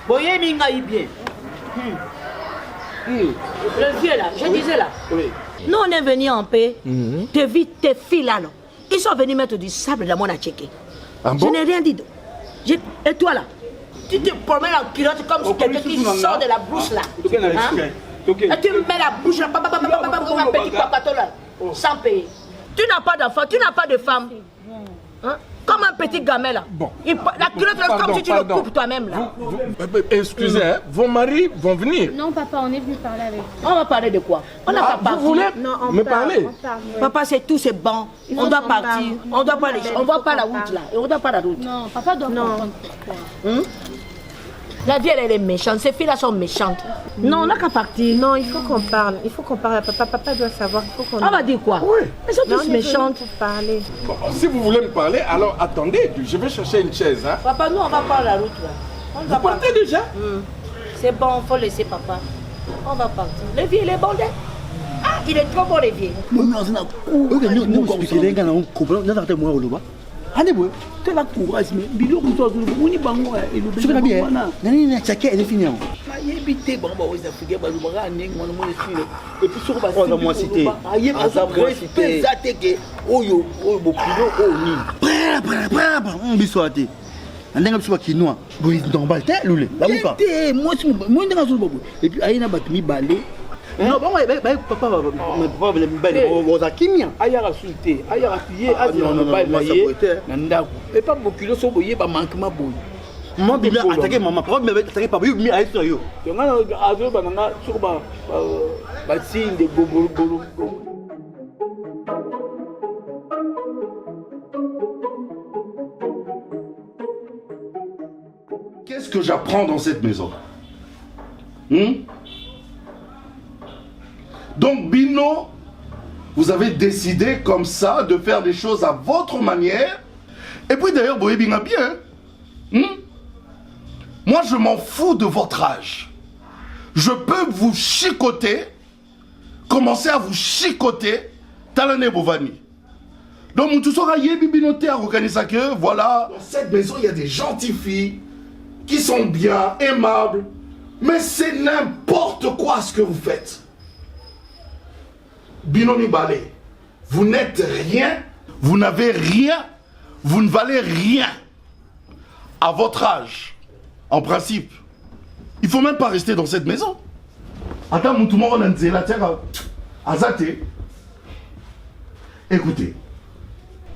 Boye minga bien. Le vieux là, je disais là. Oui. Nous on est venus en paix. Tes filles là, non. Ils sont venus mettre du sable dans mon atcheke. Ah bon? Je n'ai rien dit. Et toi là, tu te promènes en culotte comme si quelqu'un qui sort de la brousse là. Hein? Et tu mets la bouche là, un petit papato là, sans payer. Tu n'as pas d'enfant, tu n'as pas de femme. Hein? Comme un petit gamin là. Bon. La culotte là, comme si tu le coupes toi-même là. Excusez, vos maris vont venir. Non, papa, on est venu parler avec vous. On va parler de quoi? On n'a pas parlé. Vous voulez me parler? Papa, c'est tout, c'est bon. On doit partir. On doit pas on voit pas la route là. On doit pas la route. Non, papa doit comprendre pourquoi. La vie, elle est méchante. Ces filles-là sont méchantes. Non, on n'a qu'à partir. Non, il faut qu'on parle. Il faut qu'on parle. Papa doit savoir. Il faut qu'on. On va dire quoi? Oui. Elles sont tous méchantes. Pour parler. Bon, si vous voulez me parler, alors attendez, je vais chercher une chaise. Hein. Papa, nous, on va pas la route là. On Vous partez déjà? C'est bon, il faut laisser papa. On va partir. Le vieux, il est bon. Ah, il est trop bon, le vieux. Allez, boy, tu as la courage, mais biloko to azulu moni bango et le bien bien. Nani na tchake elle est finie. Ma yebité bango aux Africains balu banga neng mona mo file. Et puis sur ba moi cité. Aye moi cité. Zateke oyo bokilo oni. Biso ate. Ndenga biso bakinoa. Boy normal te lule. La muka. Té moi ndenga zulu bobo. Et puis aye na batumi balé. Non, bon, papa, va kimia. Ayara sulté, ayara pillé, non, et pas beaucoup de choses, il y a manquement. Moi, bien attaqué maman, papa, mais attaqué papa, il m'a aidé. Yo. Tu as un banana sur ma signe de gogo. Qu'est-ce que j'apprends dans cette maison? Donc, Bino, vous avez décidé comme ça de faire des choses à votre manière. Et puis d'ailleurs, vous voyez bien. Moi, je m'en fous de votre âge. Je peux vous chicoter, commencer à vous chicoter, Talane Bovani. Donc, tout sera Binoté à organiser que, voilà, dans cette maison, il y a des gentilles filles qui sont bien, aimables. Mais c'est n'importe quoi ce que vous faites. Binomi Balé, vous n'êtes rien, vous n'avez rien, vous ne valez rien. À votre âge, en principe, il ne faut même pas rester dans cette maison. Attends, écoutez,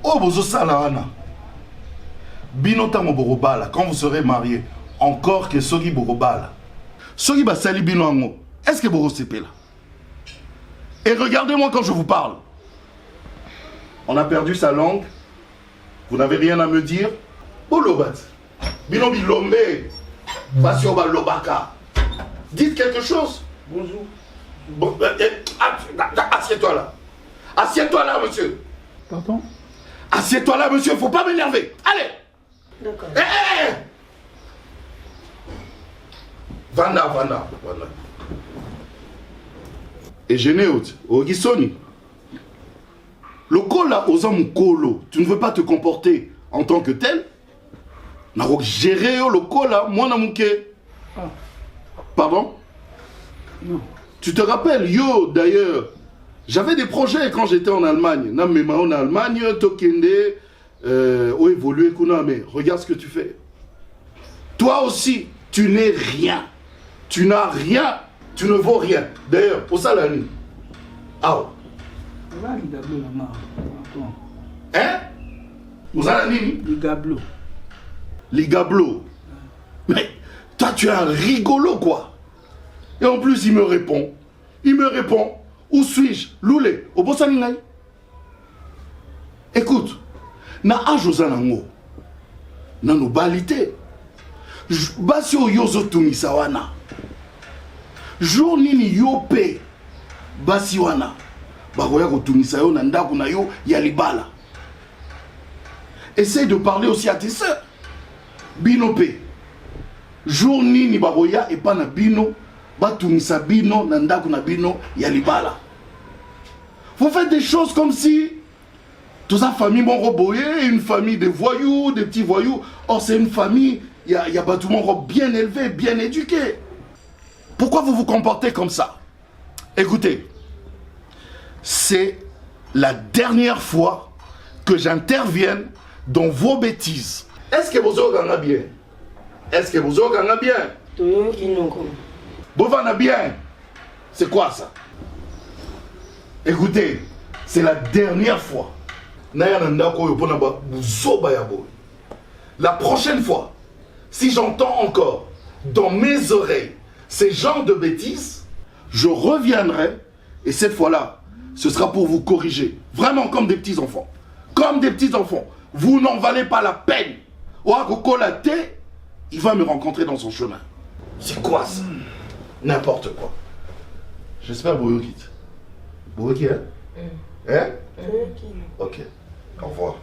quand vous serez mariés, encore que Sogi Borobala, Sogi Basali Bino, est-ce que vous recevez là? Et regardez-moi quand je vous parle. On a perdu sa langue. Vous n'avez rien à me dire. Bolobat. Binobi Lombe. Basioba Lobaka. Dites quelque chose. Bonjour. Bon, assieds-toi là. Assieds-toi là, monsieur. Pardon? Assieds-toi là, monsieur. Faut pas m'énerver. Allez. D'accord. Vanda. Et Généote, Ogisoni. Le kola aux hommes kolo, tu ne veux pas te comporter en tant que tel. N'a géré le kola, moi n'a mouké. Pardon? Non. Tu te rappelles, yo d'ailleurs, j'avais des projets quand j'étais en Allemagne. N'a même en Allemagne, Tokende, évolué kuna, mais regarde ce que tu fais. Toi aussi, tu n'es rien. Tu n'as rien. Tu ne vaux rien. D'ailleurs, pour ça, la nuit. Ah hein? Vous avez la nuit? Les gablots. Mais toi, tu es un rigolo, quoi. Et en plus, il me répond. Où suis-je? Loulé. Au Bossaninaï. Écoute. Na ajozanango. Na no balité. Basio yozo tumisawana. Jour nini yope basi wana bakoya kotungisa yo na ndako na yo ya libala. Essaye de parler aussi à tes sœurs. Bino pe jour nini bakoya epa na bino batungisa bino na ndako na bino ya libala. Vous faites des choses comme si toute sa famille mon roboyé, une famille de voyous, de petits voyous. Or c'est une famille, il y a Batoumon bien élevé, bien éduqué. Pourquoi vous vous comportez comme ça? Écoutez, c'est la dernière fois que j'intervienne dans vos bêtises. Est-ce que vous avez bien? Est-ce que vous avez bien? Vous avez bien? C'est quoi ça? Écoutez, c'est la dernière fois. La prochaine fois, si j'entends encore dans mes oreilles ces genres de bêtises, je reviendrai et cette fois-là, ce sera pour vous corriger. Vraiment comme des petits enfants. Comme des petits enfants. Vous n'en valez pas la peine. Ouakokolaté, il va me rencontrer dans son chemin. C'est quoi ça? N'importe quoi. J'espère Boyokit. Boyokit, hein? Hein? Ok. Au revoir.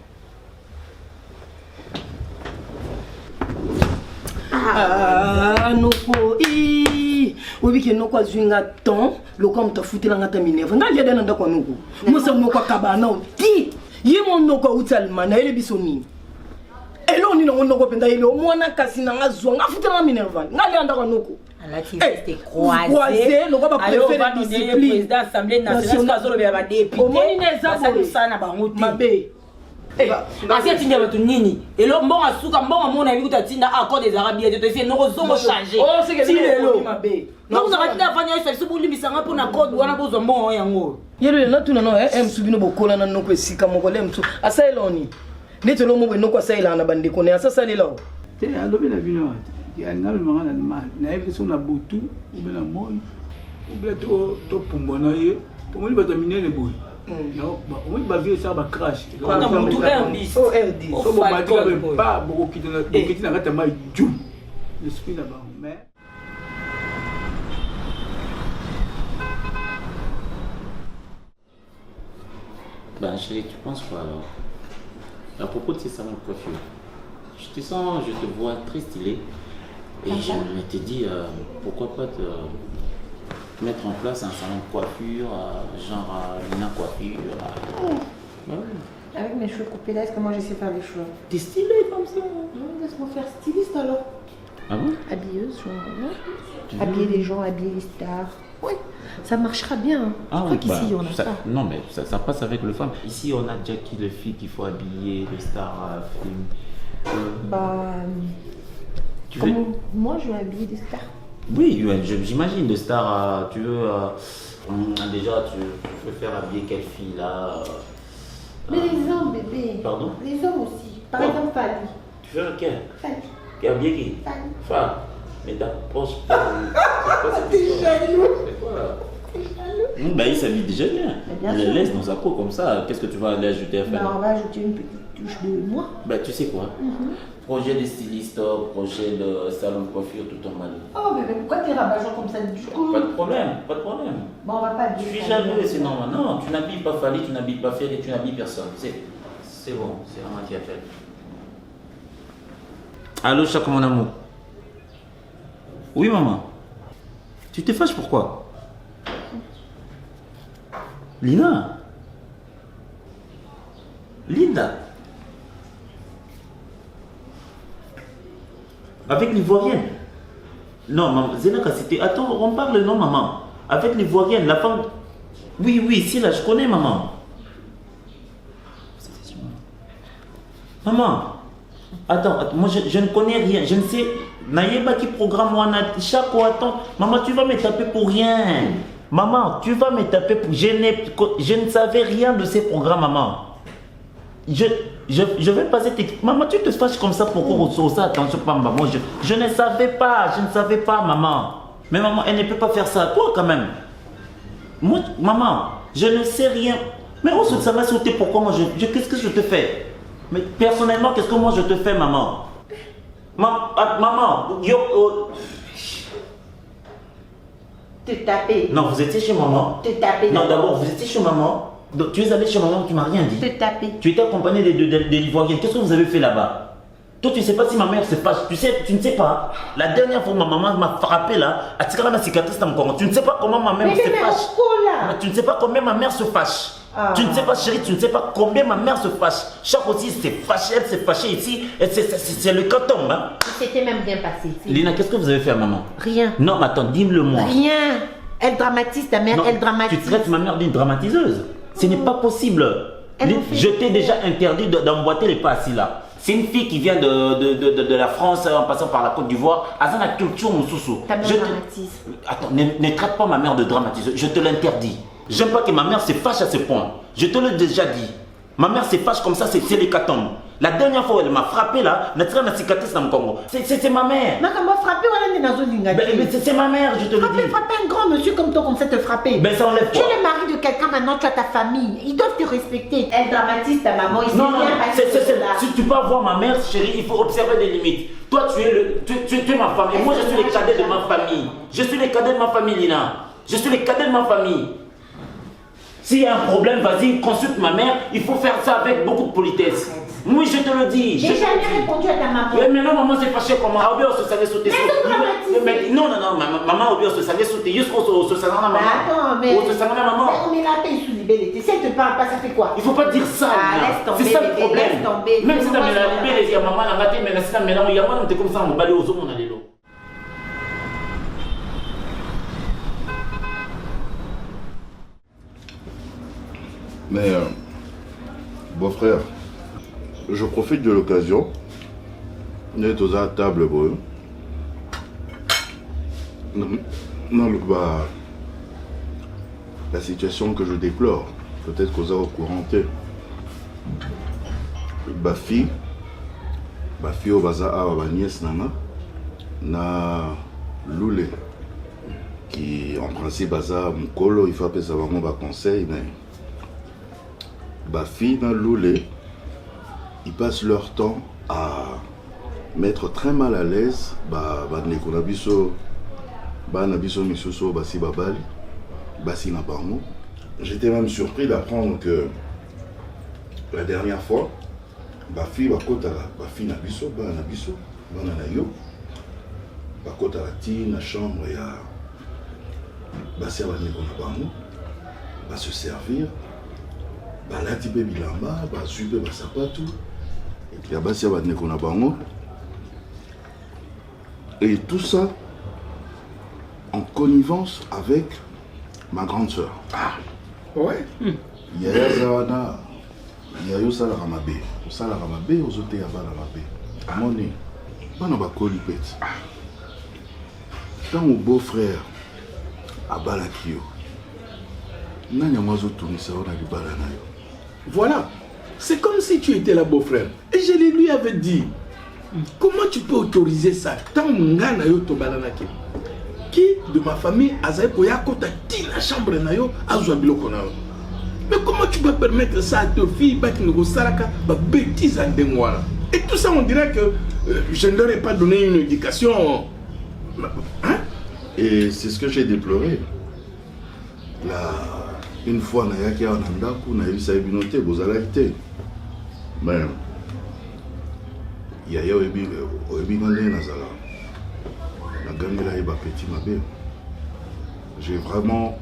Ah, noko, oui, que nous quoi zwinga temps, le comme ta foutu la ngata minerve. Nga jeda nanda kwa noko. Musa noko kabana ti. Ye mon noko utalma na ele bisoni. Elo ni no noko penda ile omwana kasi na ngazwa nga foutu la minerve. Nga jenda kwa noko. Alati c'était croisé. Le quoi préférer la discipline. Président assemblée nationale kazolo bya ba député. Omoni neza bo sana bango ti. Mabe. Asia tinda bato nini elo mbonga suka mbonga mona bikuta tinda accord des arabes de te noko zongo changer oh c'est que lelo mabe donc ça va tinda fanya eso biso bolimbisanga pona code wana bozo mbongo yango yelo na tuna no msubino bokola na noko esika mokole msu asailoni nete lo mo noko asaila na bande kone asasa lelo te alobi na bino ya ngalo mangana mal na ebiso na butu ubena moy ubleto to pumbo na ye pomoni bato minene boy. Non, on va vivre ça, va crash. On a tout Airbus. Oh, Airbus. On va dire pas beaucoup qui dans la tête, l'esprit là-bas. Mais. Ben chérie, tu penses quoi alors? À propos de ces salons de coiffure, je te sens, je te vois très stylé. Et je me te dis, pourquoi pas te mettre en place un salon de coiffure, genre Lina Coiffure. Ouais. Avec mes cheveux coupés là, est-ce que moi je sais faire les cheveux? T'es stylé comme ça? Laisse-moi faire styliste alors. Ah bon? Habilleuse, genre. Habiller les gens, habiller les stars. Oui, ça marchera bien. Ah, je crois qu'ici, on a ça. Non, mais ça passe avec le femme. Ici, on a Jackie, le film qu'il faut habiller, le star film. Moi, je vais habiller des stars. Oui, j'imagine, le star, tu veux. Déjà, tu peux faire habiller quelle fille là? Mais les hommes, bébé. Pardon? Les hommes aussi. Par exemple, Fali. Tu fais quel? Fali. Qui a habillé qui? Fali. Fali. Mais t'approches pas. T'es jaloux. C'est quoi là? Ben, il s'habille déjà bien. On les laisse dans sa peau comme ça. Qu'est-ce que tu vas aller ajouter à faire? On va ajouter une petite touche de moi. Ben, tu sais quoi? Projet de styliste, projet de salon de coiffure tout en mal. Oh bébé, pourquoi t'es rabat-joie comme ça du coup? Pas de problème, pas de problème. Bon, on va pas dire. Je suis jaloux et c'est normal. Non, tu n'habilles pas Fali, tu n'habilles pas Fer et tu n'habilles personne. C'est bon, c'est vraiment qui appelle. Allô, Chaka, mon amour. Oui, maman. Tu te fâches pourquoi? Lina. Linda. Avec l'ivoirienne. Non, maman, Zenaka, c'était... Attends, on parle, non, maman. Avec l'ivoirienne, la femme... Oui, si, là, je connais, maman. Maman, attends, moi, je ne connais rien. Je ne sais... Naïeba qui programme, moi, chaque fois, attends. Maman, tu vas me taper pour rien. Maman, tu vas me taper pour... Je ne savais rien de ces programmes, maman. Je vais passer tes... Maman, tu te fâches comme ça pour ça. Attention, pas maman. Je ne savais pas, maman. Mais maman, elle ne peut pas faire ça à toi quand même. Moi, maman, je ne sais rien. Mais ça va sauter pourquoi moi qu'est-ce que je te fais? Mais personnellement, qu'est-ce que moi je te fais, maman? Maman, Te taper. Non, vous étiez chez maman. Te taper. Non, d'abord, vous étiez chez maman. Donc, tu es allé chez maman, tu m'as rien dit. Te taper. Tu étais accompagné des Ivoiriens. Qu'est-ce que vous avez fait là-bas? Toi, tu ne sais pas si ma mère se fâche. Tu ne sais pas. La dernière fois, ma maman m'a frappé là, à tirer la cicatrice dans mon corps. Tu ne sais pas comment ma mère se fâche. Mais tu ne sais pas combien ma mère se fâche. Ah. Tu ne sais pas, chérie, tu ne sais pas combien ma mère se fâche. Chaque aussi s'est fâchée, elle s'est fâchée ici. C'est le carton. Hein. C'était même bien passé. Lina, qu'est-ce que vous avez fait à maman? Rien. Non, mais attends, dis-le-moi. Rien. Elle dramatise, ta mère, Non, elle dramatise. Tu traites ma mère d'une dramatiseuse. Ce n'est pas possible. Je t'ai déjà interdit d'emboîter les pas assis là. C'est une fille qui vient de la France en passant par la Côte d'Ivoire. Azana culture Moussoussou. Ta mère dramatise. Attends, ne traite pas ma mère de dramatiseuse. Je te l'interdis. J'aime pas que ma mère se fâche à ce point. Je te l'ai déjà dit. Ma mère se fâche comme ça, c'est l'hécatombe. La dernière fois où elle m'a frappé là, n'a tiré ma cicatrice dans mon Congo. C'est ma mère. Mais comment frapper c'est ma mère, je te le dis. Frapper un grand monsieur comme toi, comme ça te frapper. Ben ça enlève Tu quoi? es le mari de quelqu'un, maintenant tu as ta famille. Ils doivent te respecter. Elle dramatise ta maman, il Non, s'est bien passé. si tu peux avoir ma mère, chérie, il faut observer des limites. Toi, tu es ma famille. Moi, je suis le cadet de ma famille. Je suis le cadet de ma famille, Lina. Je suis le cadet de ma famille. S'il y a un problème, vas-y, consulte ma mère. Il faut faire ça avec beaucoup de politesse. Oui, je te le dis. J'ai jamais répondu à ta maman. Mais maintenant, maman s'est fâchée comment? Obio se savait sauter. Non, maman, Obio se savait sauter. Jusqu'au se savait maman. Attends, mais. Au se savait maman. On est là, paix sous libellé. Si elle te parle pas, ça fait quoi? Il faut pas dire ça. Laisse tomber. C'est ça le problème. Laisse tomber. Même si tu as mis la libellé, il y a maman, la raté, mais si tu as mis la libellé, on était comme ça, on va aller aux hommes, on a les lots. Mais, beau-frère, je profite de l'occasion d'être à table, bon. Non, la situation que je déplore, peut-être qu'aux au courant, ma fille au bazar à ma nièce Nana, na Loulé, qui en principe bazar mon colo, il faut appeler ça vraiment un conseil, mais ma fille na Loulé, ils passent leur temps à mettre très mal à l'aise J'étais même surpris d'apprendre que la dernière fois, ma fille va chambre va se servir. Balati be bilamba, bazube basapatu, et puis abasi abaneko na bango. Et tout ça en connivence avec ma grande sœur. Ah, ouais. Yaya Zawana, Yayo Sala Ramabe, Sala Ramabe, Ozote Yabala Ramabe. Amoni, bana bakoli peti. Quand mon beau-frère Abala Kyo, nanya mwazo tunisa ona libala nayo. Voilà, c'est comme si tu étais la beau-frère. Et je lui avais dit, comment tu peux autoriser ça? Tant ngana yo to balanaki. Qui de ma famille a zaïpoya kota ti la chambre na yo azwa biloko na yo. Mais comment tu peux permettre ça à tes filles qui ne saraka ba bêtise en dengwana? Et tout ça on dirait que je ne leur ai pas donné une éducation. Hein? Et c'est ce que j'ai déploré. Une fois, je suis venu à mais il y a eu j'ai vraiment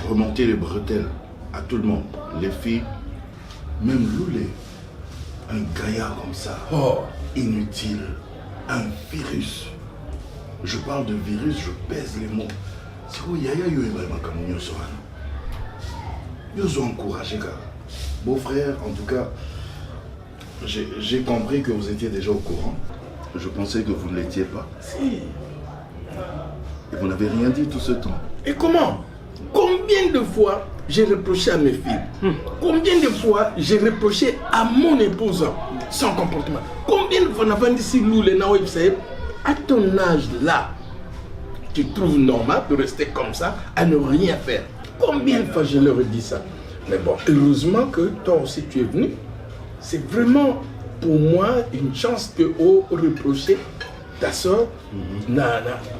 remonté les bretelles à tout le monde, les filles, même Loulé, un gaillard comme ça, inutile, un virus. Je parle de virus, je pèse les mots. C'est où il y a eu un ils ont encouragé, beau-frère, en tout cas, j'ai compris que vous étiez déjà au courant. Je pensais que vous ne l'étiez pas. Si. Et vous n'avez rien dit tout ce temps. Et comment? Combien de fois j'ai reproché à mes filles? Combien de fois j'ai reproché à mon épouse son comportement? Combien de fois n'avons dit si nous, les Naouïbsaïb, à ton âge là, tu trouves normal de rester comme ça, à ne rien faire? Combien de fois je leur ai dit ça? Mais bon, heureusement que toi aussi tu es venu. C'est vraiment pour moi une chance que au reprocher ta soeur, na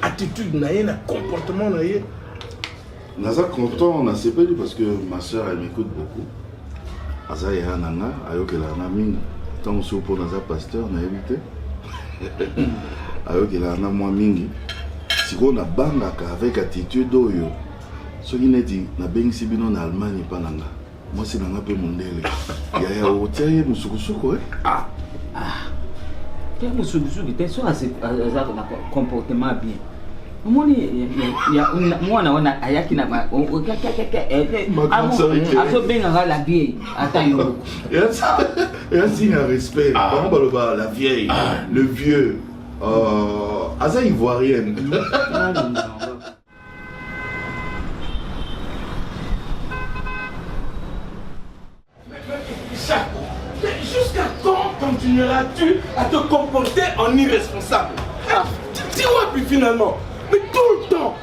attitude, na comportement, na Naza content, on a séparé parce que ma soeur elle m'écoute beaucoup. Aza ya nanga, ayokela na mingi. Tant que pour naza pasteur na évité. Ayokela na moi mingi. Si on a bangaka avec attitude oyo. Ce qui n'est dit, na bengisi bino na Allemagne pa nanga. Moi c'est nanga pe mondele. Ya otiaye musukusuko Ah. Quel musukusuko était sur un comportement bien. Moi on a ayaki na ma aso benga la vieille attends et un signe à respect la vieille le vieux asa ivoirienne. Jusqu'à quand continueras-tu à te comporter en irresponsable? Dis-moi puis finalement. Mais tout le temps,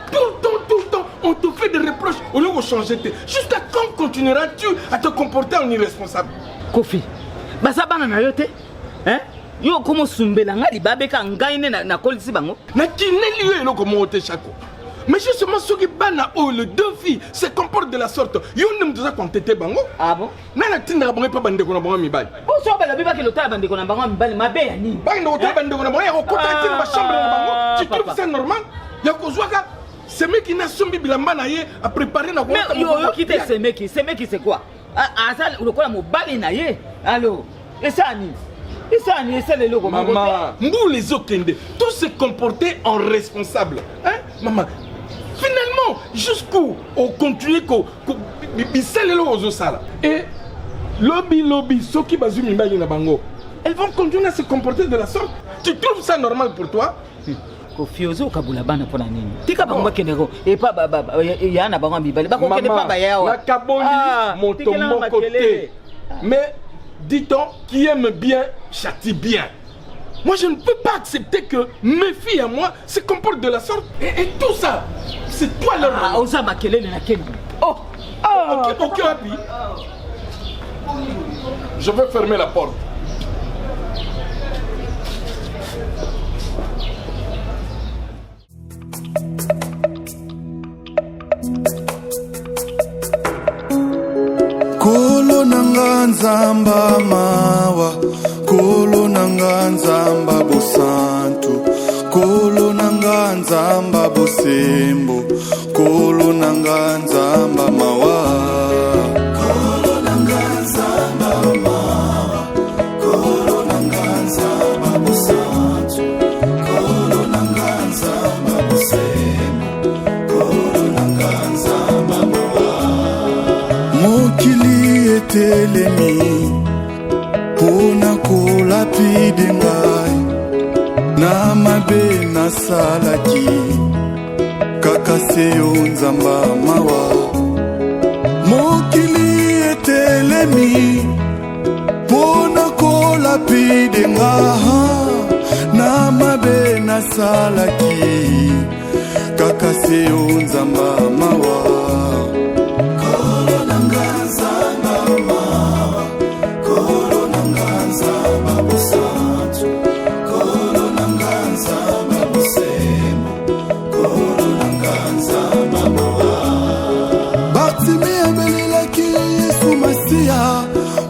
on te fait des reproches au lieu de changer. Jusqu'à quand continueras-tu à te comporter en irresponsable? Kofi, basa bana na yote, hein? Yo komo sumbela ngali babeka ngaine na kolisi bango. Na kineli yo eloko mote chako. Mais justement ceux qui bana les deux filles se comportent de la sorte. Yo ne me doit contenter bango. Ah bon? Nana tinda bango pas bande ko na bango mibali. Bo so bala biba ke lota bande ko na bango mibali mabe ya ni. Bande ko bande ko na bango ya ko kota tinda ba chambre na bango. Tu trouves ça normal? Ya ko zwaka c'est mec qui n'a sombi bilamba na ye a préparer na ko. Mais yo quitter ce mec c'est quoi? Ah ça le ko la mobali na ye. Allô? Et ça ni? Et ça ni c'est le logo maman. Mbou les okende, tous se comporter en responsable. Hein maman? Finalement, jusqu'où on continue et lobby, ceux qui basent na bango, elles vont continuer à se comporter de la sorte. Tu trouves ça normal pour toi? Kofiozo kabula bana pona nini? Tika bango kenero et pas ya na bango mibali. Ba ko kene pa ba ya wa. La kaboli mon côté. Mais dit-on qui aime bien châtie bien. Moi, je ne peux pas accepter que mes filles à moi se comportent de la sorte. Et tout ça, c'est toi leur... Ah, Osa Makelele na Kenya. Oh! Ok, Abi. Je vais fermer la porte. Kolo nanga nzamba mawa, kolo nanga nzamba bosantu, kolo nanga nzamba bosembo, kolo nanga nzamba mawa. Kolo nanga nzamba mawa, kolo nanga nzamba bosantu, kolo nanga nzamba bosembo, kolo nanga nzamba mawa. Mokili etelemi pona kolapide ngai na mabe nasalaki kaka seyo nzamba mawa. Mokili etelemi pona kolapide ngai na mabe nasalaki kaka seyo nzamba mawa.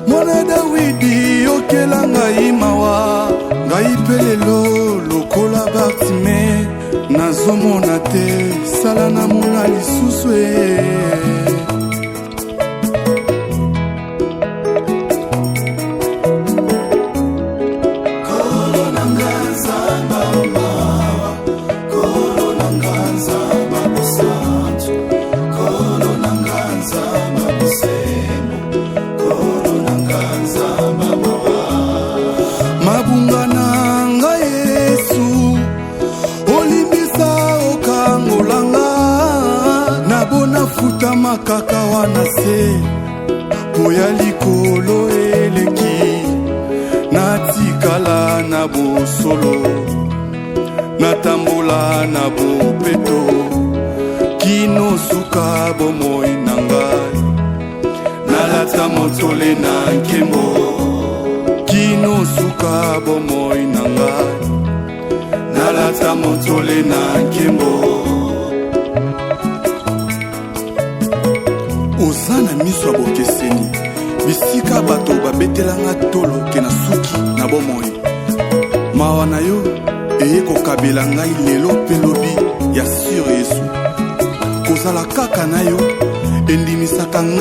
Mwana Dawidi okela ngai mawa, ngai pelelo lokola Bartime nazomona te sala na mona lisusu makaka wana se boya likolo eleki natikala na bosolo natambola na bopeto kino suka bomoi na ngai nalata motole na nkembo kino suka bomoi na ngai nalata motole na nkembo oza na miso ya bokeseni bisika bato babetelanga tolo ke na suki na bomoi mawa na yo eye kokabela ngai lelo mpe lobi ya sure yesu kozala kaka na yo endimisaka ngai